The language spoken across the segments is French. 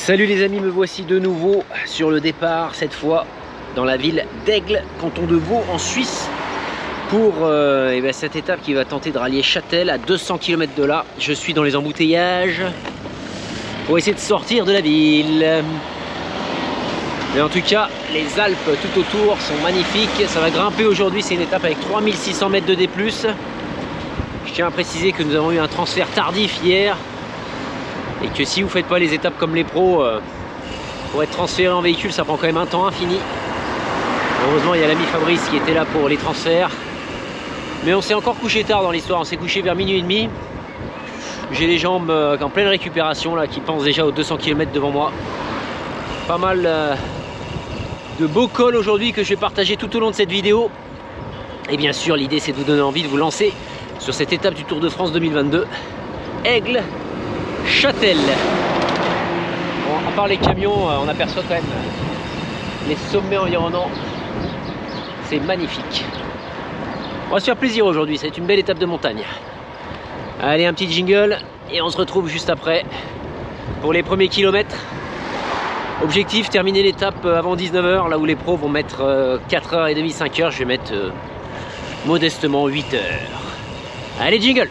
Salut les amis, me voici de nouveau sur le départ, cette fois dans la ville d'Aigle, canton de Vaud en Suisse, pour cette étape qui va tenter de rallier Châtel à 200 km de là. Je suis dans les embouteillages pour essayer de sortir de la ville. Mais en tout cas, les Alpes tout autour sont magnifiques. Ça va grimper aujourd'hui, c'est une étape avec 3600 mètres de D+. Je tiens à préciser que nous avons eu un transfert tardif hier. Et que si vous ne faites pas les étapes comme les pros, pour être transféré en véhicule, ça prend quand même un temps infini. Heureusement, il y a l'ami Fabrice qui était là pour les transferts. Mais on s'est encore couché tard dans l'histoire, on s'est couché vers minuit et demi. J'ai les jambes en pleine récupération, là, qui pensent déjà aux 200 km devant moi. Pas mal de beaux cols aujourd'hui que je vais partager tout au long de cette vidéo. Et bien sûr, l'idée c'est de vous donner envie de vous lancer sur cette étape du Tour de France 2022. Aigle Châtel. Bon, à part les camions, on aperçoit quand même les sommets environnants. C'est magnifique. On va se faire plaisir aujourd'hui, c'est une belle étape de montagne. Allez, un petit jingle et on se retrouve juste après pour les premiers kilomètres. Objectif, terminer l'étape avant 19 h, là où les pros vont mettre 4h30, 5h. Je vais mettre modestement 8h. Allez, jingle!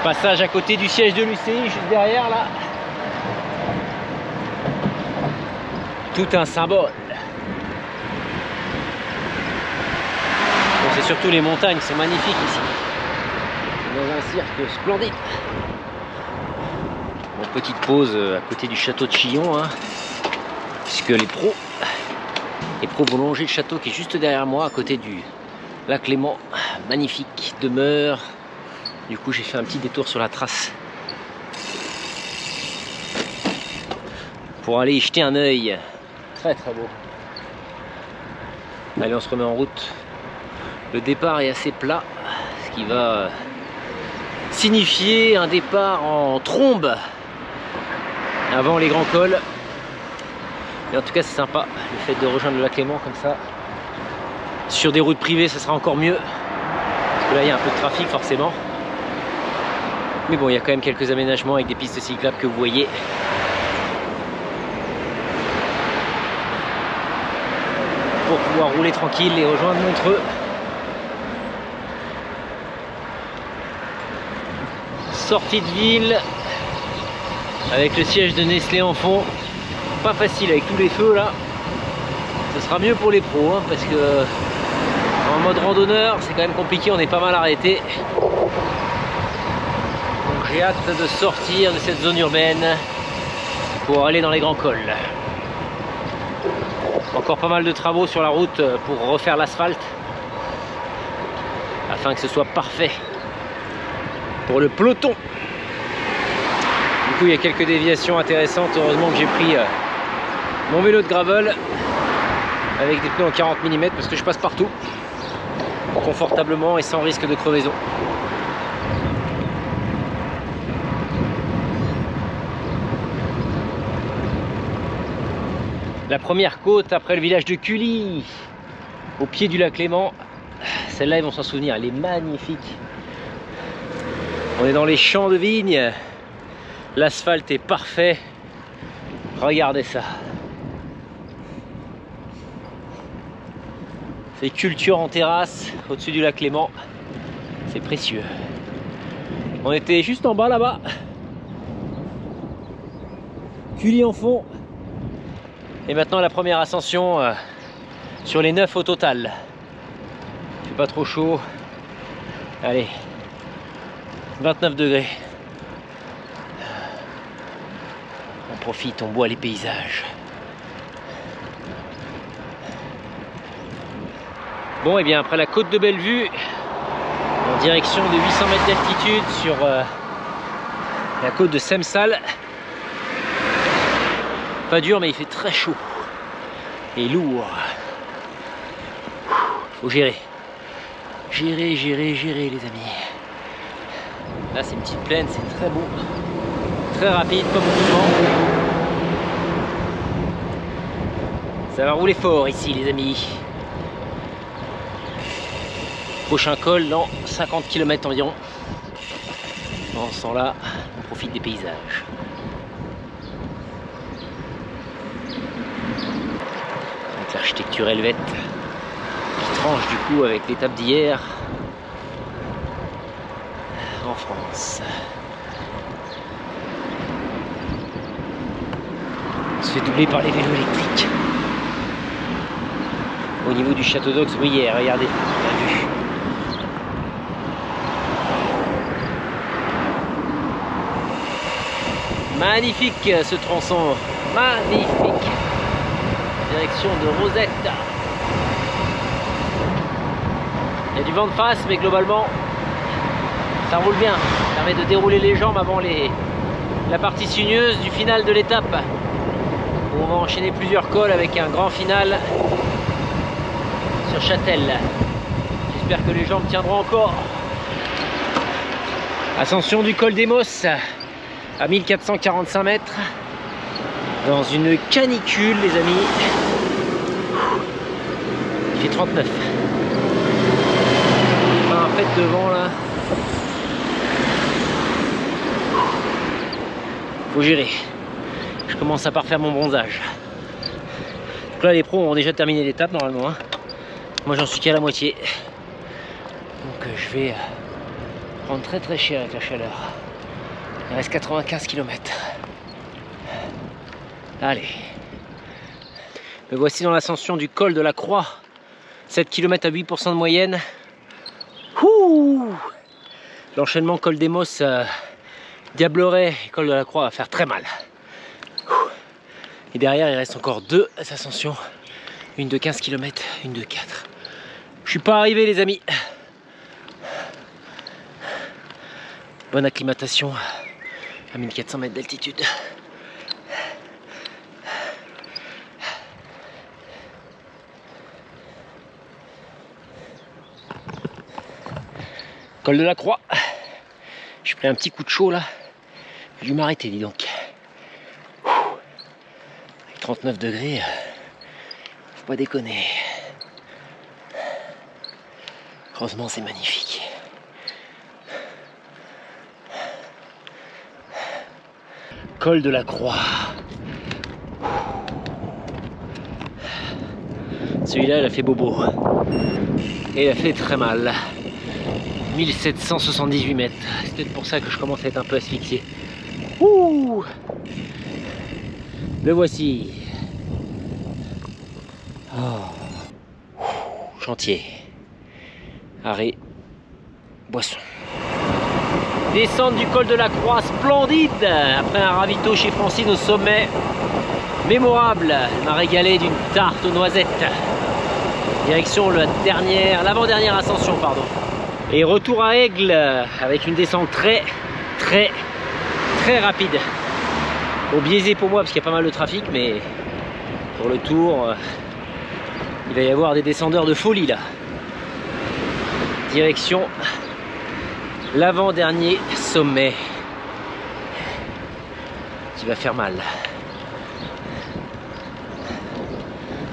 Passage à côté du siège de l'UCI, juste derrière là. Tout un symbole. Bon, c'est surtout les montagnes qui sont magnifiques ici. Dans un cirque splendide. Bon, petite pause à côté du château de Chillon, hein, puisque les pros vont longer le château qui est juste derrière moi, à côté du lac Léman. Magnifique demeure. Du coup, j'ai fait un petit détour sur la trace pour aller y jeter un œil. Très très beau. Allez, on se remet en route. Le départ est assez plat, ce qui va signifier un départ en trombe avant les grands cols. Et en tout cas, c'est sympa le fait de rejoindre le lac Léman comme ça. Sur des routes privées, ça sera encore mieux, parce que là, il y a un peu de trafic forcément. Mais bon, il y a quand même quelques aménagements avec des pistes cyclables que vous voyez. Pour pouvoir rouler tranquille et rejoindre Montreux. Sortie de ville avec le siège de Nestlé en fond. Pas facile avec tous les feux là. Ce sera mieux pour les pros, hein, parce que en mode randonneur, c'est quand même compliqué, on est pas mal arrêté. J'ai hâte de sortir de cette zone urbaine pour aller dans les grands cols. Encore pas mal de travaux sur la route pour refaire l'asphalte afin que ce soit parfait pour le peloton. Du coup, il y a quelques déviations intéressantes. Heureusement que j'ai pris mon vélo de gravel avec des pneus en 40 mm parce que je passe partout confortablement et sans risque de crevaison. La première côte après le village de Cully, au pied du lac Léman. Celle-là, ils vont s'en souvenir, elle est magnifique. On est dans les champs de vignes. L'asphalte est parfait. Regardez ça. C'est culture en terrasse au-dessus du lac Léman. C'est précieux. On était juste en bas là-bas. Cully en fond. Et maintenant la première ascension sur les 9 au total. Il fait pas trop chaud. Allez, 29 degrés. On profite, on boit les paysages. Bon, et bien après la côte de Bellevue, en direction de 800 mètres d'altitude sur la côte de Semsal. Pas dur, mais il fait très chaud et lourd. Faut gérer. Gérer, les amis. Là, c'est une petite plaine, c'est très beau. Très rapide, pas beaucoup de vent. Ça va rouler fort ici, les amis. Prochain col dans 50 km environ. Dans ce temps-là, on profite des paysages. Avec l'architecture helvète qui tranche du coup avec l'étape d'hier en France. On se fait doubler par les vélos électriques. Au niveau du château d'Aux, oui, hier, regardez, on a vu. Magnifique ce tronçon, magnifique. Direction de Rosette. Il y a du vent de face, mais globalement, ça roule bien. Ça permet de dérouler les jambes avant la partie sinueuse du final de l'étape. On va enchaîner plusieurs cols avec un grand final sur Châtel. J'espère que les jambes tiendront encore. Ascension du col des Mosses à 1445 mètres dans une canicule, les amis. Il fait 39. Pas un pet devant là. Faut gérer. Je commence à parfaire mon bronzage. Donc là, les pros ont déjà terminé l'étape normalement. Hein. Moi, j'en suis qu'à la moitié. Donc, je vais prendre très cher avec la chaleur. Il reste 95 km. Allez. Me voici dans l'ascension du col de la Croix. 7 km à 8% de moyenne. L'enchaînement col des Mosses, Diableret et col de la Croix va faire très mal. Et derrière, il reste encore deux ascensions. Une de 15 km, une de 4. Je suis pas arrivé, les amis. Bonne acclimatation à 1400 mètres d'altitude. Col de la Croix. J'ai pris un petit coup de chaud là. J'ai dû m'arrêter, dis donc. Avec 39 degrés, faut pas déconner. Heureusement, c'est magnifique. Col de la Croix. Celui-là, il a fait bobo. Et il a fait très mal. 1778 mètres. C'est peut-être pour ça que je commence à être un peu asphyxié. Ouh, le voici. Oh. Chantier. Arrêt. Boisson. Descente du col de la Croix, splendide. Après un ravito chez Francine au sommet. Mémorable. Elle m'a régalé d'une tarte aux noisettes. Direction l'avant-dernière ascension, pardon. Et retour à Aigle avec une descente très rapide. Bon, biaisé pour moi parce qu'il y a pas mal de trafic, mais pour le tour, il va y avoir des descendeurs de folie là. Direction l'avant-dernier sommet qui va faire mal.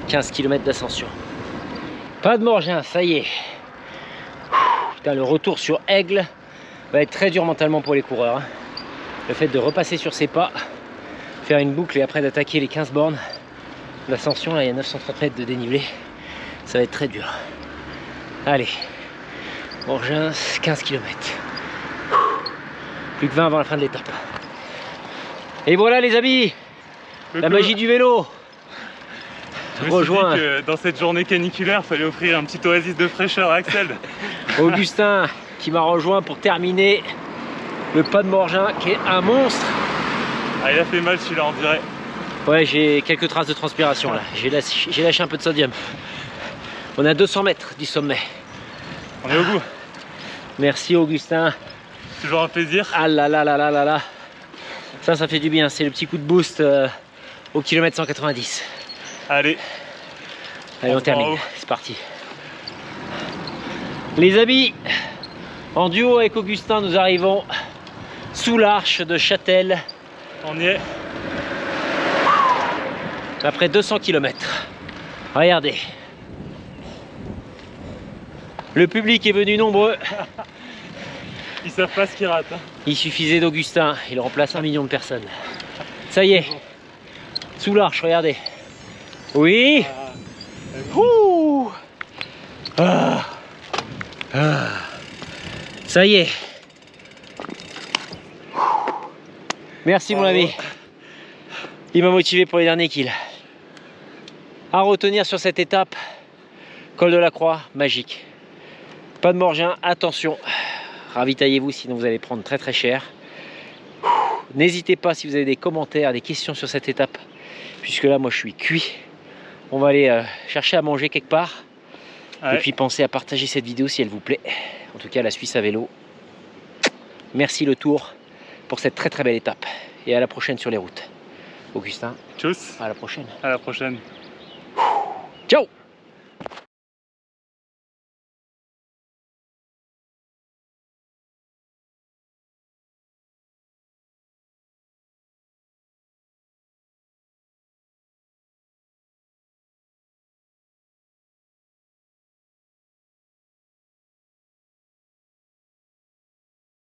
15 km d'ascension. Pas de Morgin, ça y est. Putain, le retour sur Aigle va être très dur mentalement pour les coureurs. Hein. Le fait de repasser sur ses pas, faire une boucle et après d'attaquer les 15 bornes. L'ascension, là, il y a 930 mètres de dénivelé. Ça va être très dur. Allez, Morgin, 15 km. Plus que 20 avant la fin de l'étape. Et voilà les amis, la magie du vélo. Je me suis dit que dans cette journée caniculaire, il fallait offrir un petit oasis de fraîcheur à Axel. Augustin qui m'a rejoint pour terminer le pas de Morgin qui est un monstre. Ah, il a fait mal celui-là, on dirait. Ouais, j'ai quelques traces de transpiration là. J'ai lâché un peu de sodium. On est à 200 mètres du sommet. On est au bout. Merci Augustin. Toujours un plaisir. Ah là là là là là là. Ça fait du bien. C'est le petit coup de boost au kilomètre 190. Allez, on termine, c'est parti. Les amis, en duo avec Augustin, nous arrivons sous l'arche de Châtel. On y est. Après 200 km. Regardez. Le public est venu nombreux. Ils savent pas ce qu'ils ratent. Hein. Il suffisait d'Augustin, il remplace 1 million de personnes. Ça y est, sous l'arche, regardez. Oui. Ouh. Ah. Ah. Ça y est. Merci mon ami. Il m'a motivé pour les derniers kills. À retenir sur cette étape, col de la Croix, magique. Pas de Morgin, attention. Ravitaillez-vous, sinon vous allez prendre très très cher. N'hésitez pas si vous avez des commentaires, des questions sur cette étape, puisque là moi je suis cuit. On va aller chercher à manger quelque part. Ouais. Et puis pensez à partager cette vidéo si elle vous plaît. En tout cas la Suisse à vélo. Merci le Tour pour cette très très belle étape. Et à la prochaine sur les routes. Augustin. Tchuss. À la prochaine. À la prochaine. Ciao.